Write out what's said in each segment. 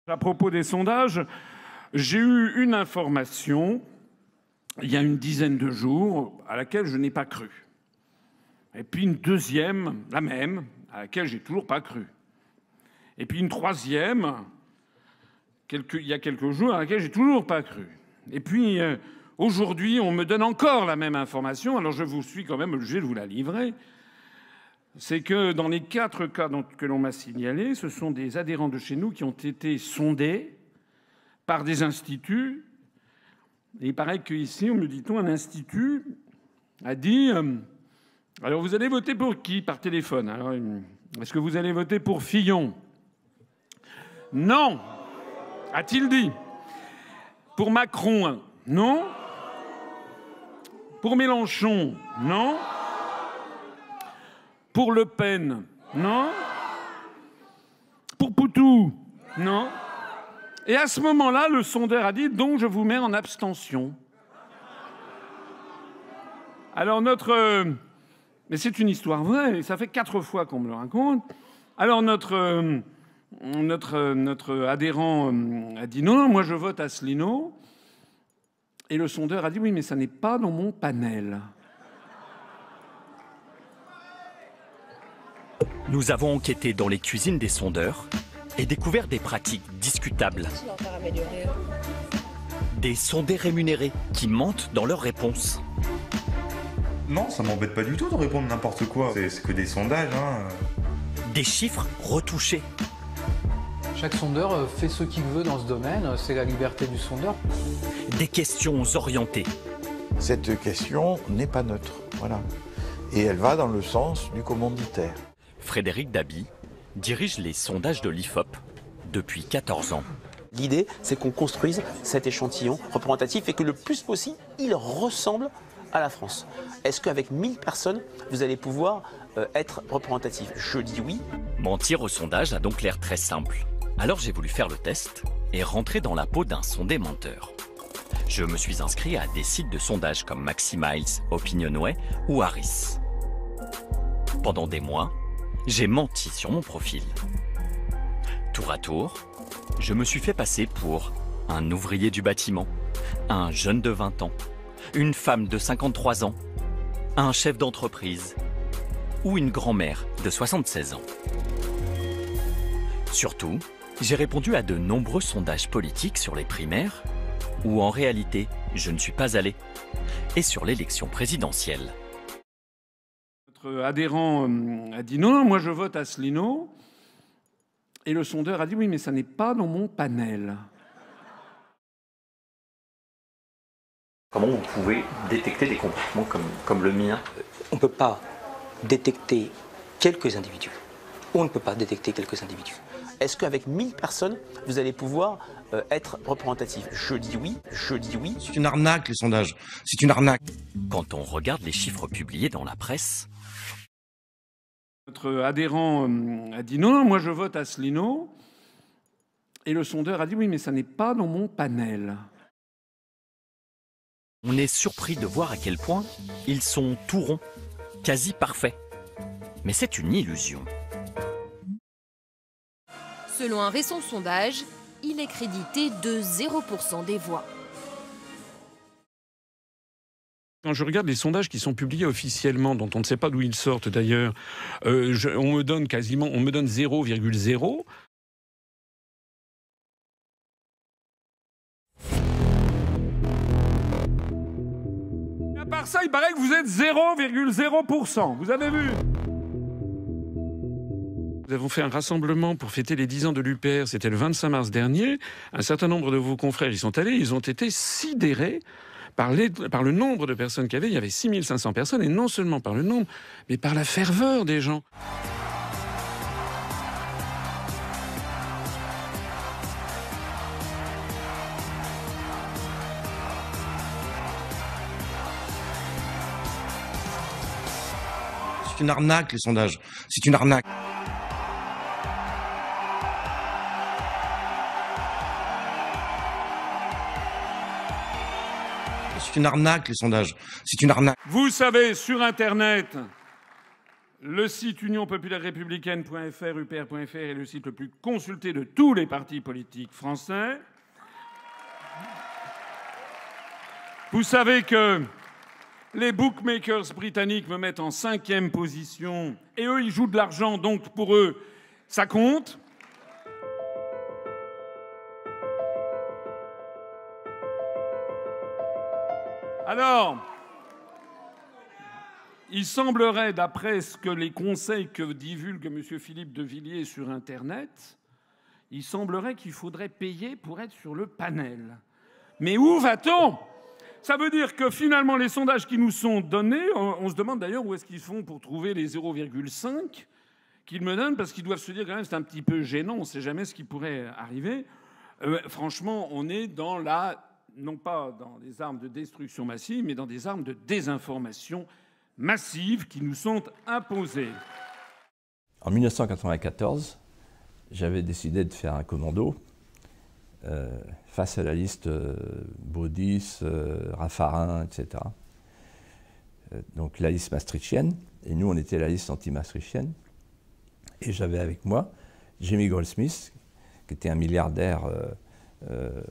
À propos des sondages, j'ai eu une information il y a une dizaine de jours à laquelle je n'ai pas cru. Et puis une deuxième, la même, à laquelle j'ai toujours pas cru. Et puis une troisième, il y a quelques jours, à laquelle j'ai toujours pas cru. Et puis aujourd'hui, on me donne encore la même information, alors je vous suis quand même obligé de vous la livrer. C'est que dans les 4 cas que l'on m'a signalés, ce sont des adhérents de chez nous qui ont été sondés par des instituts. Et il paraît qu'ici, me dit-on, un institut a dit alors vous allez voter pour qui par téléphone? Alors, est-ce que vous allez voter pour Fillon? Non, a-t-il dit. Pour Macron? Non. Pour Mélenchon? Non. Pour Le Pen? Non. Pour Poutou? Non. Et à ce moment-là, le sondeur a dit « donc je vous mets en abstention ». Alors mais c'est une histoire vraie, ça fait 4 fois qu'on me le raconte. Alors notre adhérent a dit « non, moi je vote Asselineau ». Et le sondeur a dit « oui, mais ça n'est pas dans mon panel ». Nous avons enquêté dans les cuisines des sondeurs et découvert des pratiques discutables. Des sondés rémunérés qui mentent dans leurs réponses. Non, ça m'embête pas du tout de répondre n'importe quoi. C'est que des sondages, hein. Des chiffres retouchés. Chaque sondeur fait ce qu'il veut dans ce domaine, c'est la liberté du sondeur. Des questions orientées. Cette question n'est pas neutre, voilà. Et elle va dans le sens du commanditaire. Frédéric Dabi dirige les sondages de l'IFOP depuis 14 ans. L'idée, c'est qu'on construise cet échantillon représentatif et que le plus possible, il ressemble à la France. Est-ce qu'avec 1000 personnes, vous allez pouvoir être représentatif? Je dis oui. Mentir au sondage a donc l'air très simple. Alors j'ai voulu faire le test et rentrer dans la peau d'un sondé menteur. Je me suis inscrit à des sites de sondage comme Maximiles, Opinionway ou Harris. Pendant des mois, j'ai menti sur mon profil. Tour à tour, je me suis fait passer pour un ouvrier du bâtiment, un jeune de 20 ans, une femme de 53 ans, un chef d'entreprise ou une grand-mère de 76 ans. Surtout, j'ai répondu à de nombreux sondages politiques sur les primaires, où en réalité, je ne suis pas allé, et sur l'élection présidentielle. Notre adhérent a dit « non, moi je vote Asselineau ». Et le sondeur a dit « oui, mais ça n'est pas dans mon panel ». Comment vous pouvez détecter des comportements comme le mien? On ne peut pas détecter quelques individus. On ne peut pas détecter quelques individus. Est-ce qu'avec 1000 personnes, vous allez pouvoir être représentatif? Je dis oui, je dis oui. C'est une arnaque, les sondages. C'est une arnaque. Quand on regarde les chiffres publiés dans la presse, notre adhérent a dit « non, moi je vote Asselineau ». Et le sondeur a dit « oui, mais ça n'est pas dans mon panel ». on est surpris de voir à quel point ils sont tout ronds, quasi parfaits. Mais c'est une illusion. Selon un récent sondage, il est crédité de 0% des voix. Quand je regarde les sondages qui sont publiés officiellement, dont on ne sait pas d'où ils sortent d'ailleurs, on me donne 0,0. À part ça, il paraît que vous êtes 0,0%. Vous avez vu? Nous avons fait un rassemblement pour fêter les 10 ans de l'UPR, c'était le 25 mars dernier. Un certain nombre de vos confrères y sont allés, ils ont été sidérés par le nombre de personnes qu'il y avait. Il y avait 6500 personnes, et non seulement par le nombre, mais par la ferveur des gens. C'est une arnaque, les sondages. C'est une arnaque. C'est une arnaque, les sondages. C'est une arnaque. Vous savez, sur Internet, Le site unionpopulairerépublicaine.fr, upr.fr est le site le plus consulté de tous les partis politiques français. Vous savez que les bookmakers britanniques me mettent en 5e position et eux, ils jouent de l'argent, donc pour eux, ça compte. Alors, il semblerait, d'après ce que les conseils que divulgue M. Philippe de Villiers sur Internet, il semblerait qu'il faudrait payer pour être sur le panel. Mais où va-t-on ? Ça veut dire que finalement, les sondages qui nous sont donnés, on se demande d'ailleurs où est-ce qu'ils font pour trouver les 0,5 qu'ils me donnent, parce qu'ils doivent se dire quand même c'est un petit peu gênant, on ne sait jamais ce qui pourrait arriver. Franchement, on est dans non pas dans des armes de destruction massive, mais dans des armes de désinformation massive qui nous sont imposées. En 1994, j'avais décidé de faire un commando face à la liste Baudis, Raffarin, etc. Donc la liste maastrichtienne, et nous on était la liste anti-maastrichtienne. Et j'avais avec moi Jamie Goldsmith, qui était un milliardaire, un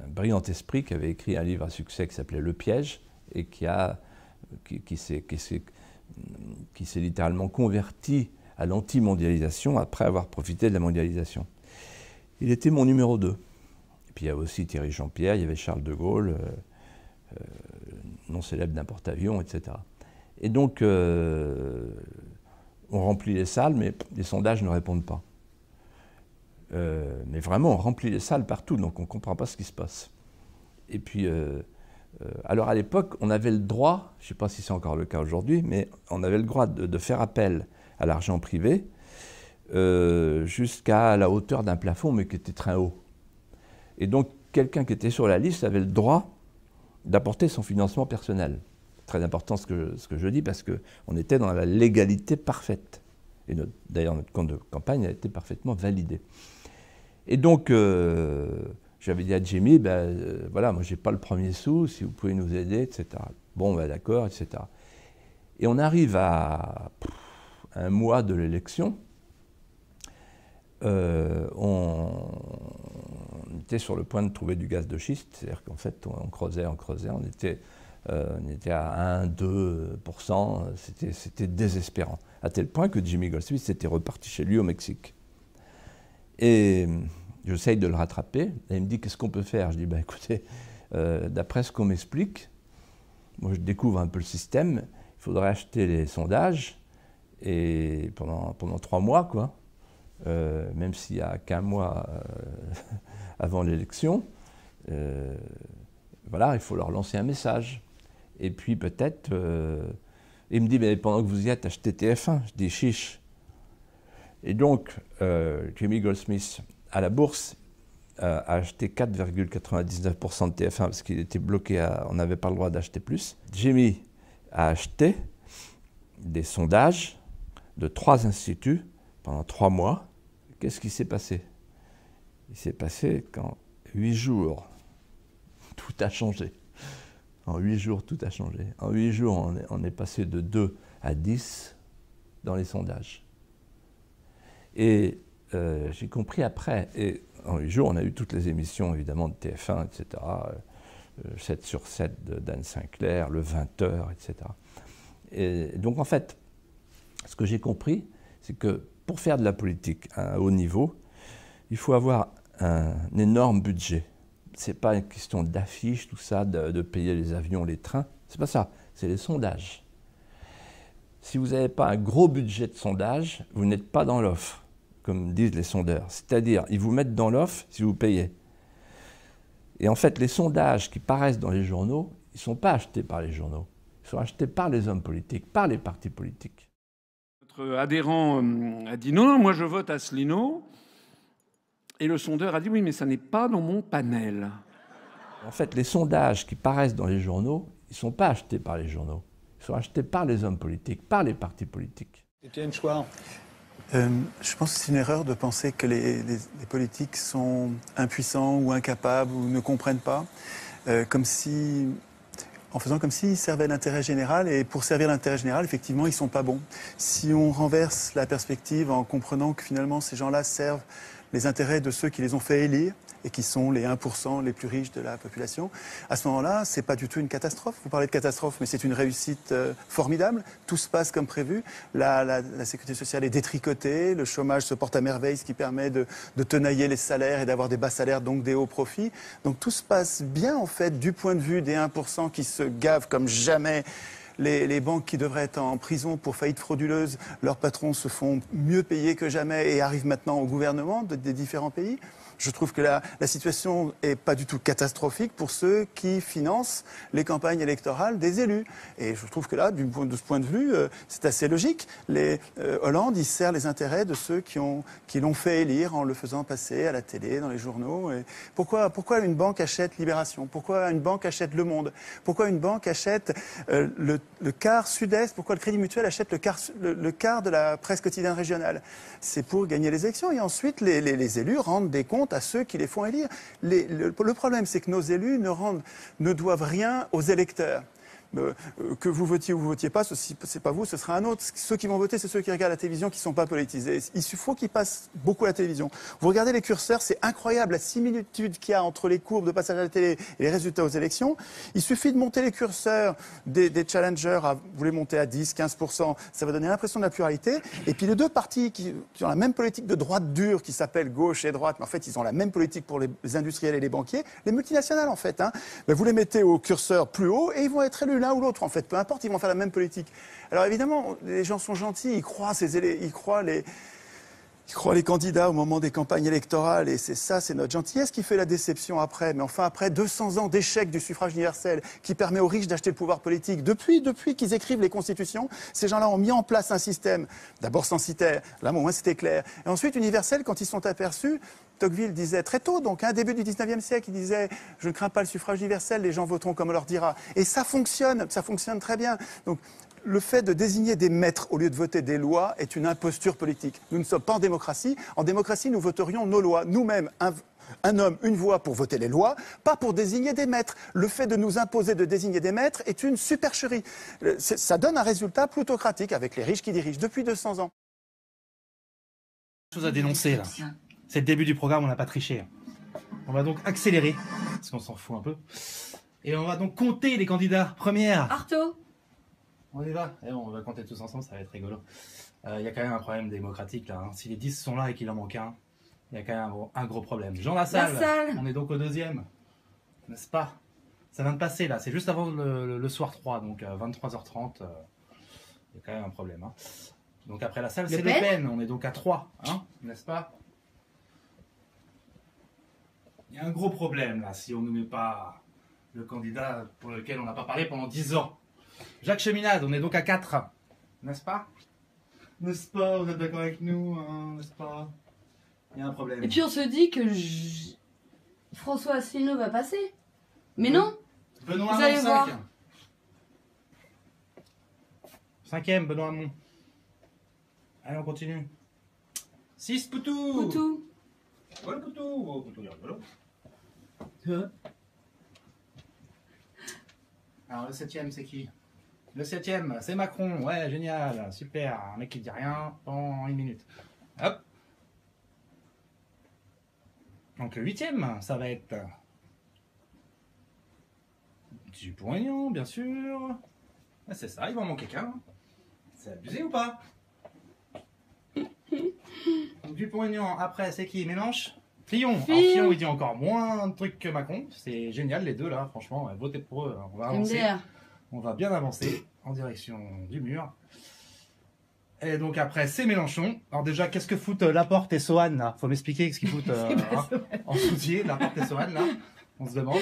brillant esprit, qui avait écrit un livre à succès qui s'appelait Le Piège, et qui s'est littéralement converti à l'anti-mondialisation après avoir profité de la mondialisation. Il était mon numéro 2. Et puis il y avait aussi Thierry Jean-Pierre, il y avait Charles de Gaulle, non célèbre d'un porte-avions, etc. Et donc, on remplit les salles, mais les sondages ne répondent pas. Mais vraiment, on remplit les salles partout, donc on ne comprend pas ce qui se passe. Et puis, alors à l'époque, on avait le droit, je ne sais pas si c'est encore le cas aujourd'hui, mais on avait le droit de faire appel à l'argent privé jusqu'à la hauteur d'un plafond, mais qui était très haut. Et donc, quelqu'un qui était sur la liste avait le droit d'apporter son financement personnel. Très important ce que je dis, parce qu'on était dans la légalité parfaite. Et d'ailleurs, notre compte de campagne a été parfaitement validé. Et donc, j'avais dit à Jamie, voilà, moi, je n'ai pas le premier sou, si vous pouvez nous aider, etc. Bon, d'accord, etc. Et on arrive à un mois de l'élection. On était sur le point de trouver du gaz de schiste, c'est-à-dire qu'en fait, on creusait, on était à 1-2%, c'était désespérant, à tel point que Jimmy Goldsmith était reparti chez lui au Mexique. Et j'essaye de le rattraper, et il me dit « Qu'est-ce qu'on peut faire ?» Je dis « Écoutez, d'après ce qu'on m'explique, moi je découvre un peu le système, il faudrait acheter les sondages, et pendant 3 mois, quoi, même s'il n'y a qu'un mois avant l'élection, voilà, il faut leur lancer un message. Et puis peut-être, il me dit, mais pendant que vous y êtes, achetez TF1. Je dis, chiche. Et donc, Jamie Goldsmith, à la bourse, a acheté 4,99% de TF1 parce qu'il était bloqué, on n'avait pas le droit d'acheter plus. Jamie a acheté des sondages de 3 instituts pendant 3 mois. Qu'est-ce qui s'est passé? Il s'est passé qu'en 8 jours, tout a changé. En 8 jours, tout a changé. En 8 jours, on est passé de 2 à 10 dans les sondages. Et j'ai compris après, et en 8 jours, on a eu toutes les émissions, évidemment, de TF1, etc., 7 sur 7 d'Anne Sinclair, le 20h, etc. Et donc, en fait, ce que j'ai compris, c'est que pour faire de la politique à un haut niveau, il faut avoir un énorme budget. Ce n'est pas une question d'affiches, tout ça, de payer les avions, les trains. Ce n'est pas ça, c'est les sondages. Si vous n'avez pas un gros budget de sondage, vous n'êtes pas dans l'offre, comme disent les sondeurs. C'est-à-dire, ils vous mettent dans l'offre si vous payez. Et en fait, les sondages qui paraissent dans les journaux, ils ne sont pas achetés par les journaux. Ils sont achetés par les hommes politiques, par les partis politiques. Notre adhérent a dit non, moi je vote Asselineau. Et le sondeur a dit oui, mais ça n'est pas dans mon panel. En fait, les sondages qui paraissent dans les journaux, ils ne sont pas achetés par les journaux. Ils sont achetés par les hommes politiques, par les partis politiques. Étienne Chouard. Je pense que c'est une erreur de penser que les politiques sont impuissants ou incapables ou ne comprennent pas. Comme si en faisant comme s'ils servaient l'intérêt général. Et pour servir l'intérêt général, effectivement, ils ne sont pas bons. Si on renverse la perspective en comprenant que finalement ces gens-là servent les intérêts de ceux qui les ont fait élire et qui sont les 1% les plus riches de la population, à ce moment-là, ce n'est pas du tout une catastrophe. Vous parlez de catastrophe, mais c'est une réussite formidable. Tout se passe comme prévu. La sécurité sociale est détricotée, le chômage se porte à merveille, ce qui permet de tenailler les salaires et d'avoir des bas salaires, donc des hauts profits. Donc tout se passe bien, en fait, du point de vue des 1% qui se gavent comme jamais. Les banques qui devraient être en prison pour faillite frauduleuse, leurs patrons se font mieux payer que jamais et arrivent maintenant au gouvernement des différents pays. Je trouve que la situation n'est pas du tout catastrophique pour ceux qui financent les campagnes électorales des élus. Et je trouve que là, de ce point de vue, c'est assez logique. Hollande, il sert les intérêts de ceux qui l'ont fait élire en le faisant passer à la télé, dans les journaux. Et pourquoi une banque achète Libération? Pourquoi une banque achète Le Monde? Pourquoi une banque achète le quart Sud-Est? Pourquoi le Crédit Mutuel achète le quart de la presse quotidienne régionale? C'est pour gagner les élections. Et ensuite, les élus rendent des comptes à ceux qui les font élire. Le problème, c'est que nos élus ne doivent rien aux électeurs. Que vous votiez ou vous votiez pas, c'est pas vous, ce sera un autre. Ceux qui vont voter, c'est ceux qui regardent la télévision, qui sont pas politisés. Il faut qu'ils passent beaucoup à la télévision. Vous regardez les curseurs, c'est incroyable la similitude qu'il y a entre les courbes de passage à la télé et les résultats aux élections. Il suffit de monter les curseurs des challengers, vous les montez à 10, 15%, ça va donner l'impression de la pluralité. Et puis les deux partis qui ont la même politique de droite dure, qui s'appellent gauche et droite, mais en fait ils ont la même politique pour les industriels et les banquiers, les multinationales en fait. Vous les mettez au curseur plus haut et ils vont être élus l'un ou l'autre, en fait, peu importe, ils vont faire la même politique. Alors évidemment, les gens sont gentils, ils croient les candidats au moment des campagnes électorales, et c'est notre gentillesse qui fait la déception après. Mais enfin, après 200 ans d'échec du suffrage universel, qui permet aux riches d'acheter le pouvoir politique, depuis qu'ils écrivent les constitutions, ces gens-là ont mis en place un système, d'abord censitaire, là au moins c'était clair, et ensuite universel quand ils sont aperçus. Tocqueville disait très tôt, donc début du 19e siècle, il disait « Je ne crains pas le suffrage universel, les gens voteront comme on leur dira ». Et ça fonctionne très bien. Donc, le fait de désigner des maîtres au lieu de voter des lois est une imposture politique. Nous ne sommes pas en démocratie. En démocratie, nous voterions nos lois. Nous-mêmes, un homme, une voix pour voter les lois, pas pour désigner des maîtres. Le fait de nous imposer de désigner des maîtres est une supercherie. Ça donne un résultat plutocratique avec les riches qui dirigent depuis 200 ans. Chose à dénoncer là. C'est le début du programme, on n'a pas triché. On va donc accélérer, parce qu'on s'en fout un peu. Et on va donc compter les candidats. Première. Artaud. On y va. Et on va compter tous ensemble, ça va être rigolo. Il y a quand même un problème démocratique là. Si les 10 sont là et qu'il en manque un, il y a quand même un gros problème. Jean Lassalle. On est donc au deuxième. N'est-ce pas? Ça vient de passer là. C'est juste avant le soir 3, donc 23h30. Il y a quand même un problème. Donc après Lassalle, c'est Le Pen. On est donc à 3. N'est-ce pas? Il y a un gros problème là, si on ne met pas le candidat pour lequel on n'a pas parlé pendant 10 ans. Jacques Cheminade, on est donc à 4, n'est-ce pas? N'est-ce pas? Vous êtes d'accord avec nous, n'est-ce pas? Il y a un problème. Et puis on se dit que François Asselineau va passer. Mais non. Benoît Hamon, 5. 5e, Benoît Hamon. Allez, on continue. 6, Poutou. Poutou. Ouais, le Poutou. Oh, Poutou, il est rigolo. Alors, le 7e, c'est qui? Le 7e, c'est Macron. Ouais, génial, super. Un mec qui dit rien pendant 1 minute. Hop. Donc, le 8e, ça va être Dupont-Aignan, bien sûr. Ah, c'est ça, il va en manquer qu'un. C'est abusé ou pas? Donc, Dupont-Aignan, après, c'est qui? Mélenchon? Fillon. Alors, Fillon, il dit encore moins de trucs que Macron. C'est génial, les deux, là, franchement. Votez pour eux. On va avancer. On va bien avancer en direction du mur. Et donc, après, c'est Mélenchon. Alors, déjà, qu'est-ce que foutent Laporte et Sohan, là? Faut m'expliquer ce qu'ils foutent en soucier, Laporte et Sohan, là. On se demande.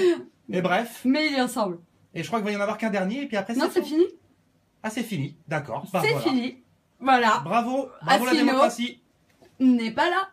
Mais bref. Mais il est ensemble. Et je crois qu'il va y en avoir qu'un dernier, et puis après, non, c'est fini. Ah, c'est fini. D'accord. C'est fini. Voilà. Bravo. Bravo la démocratie. N'est pas là.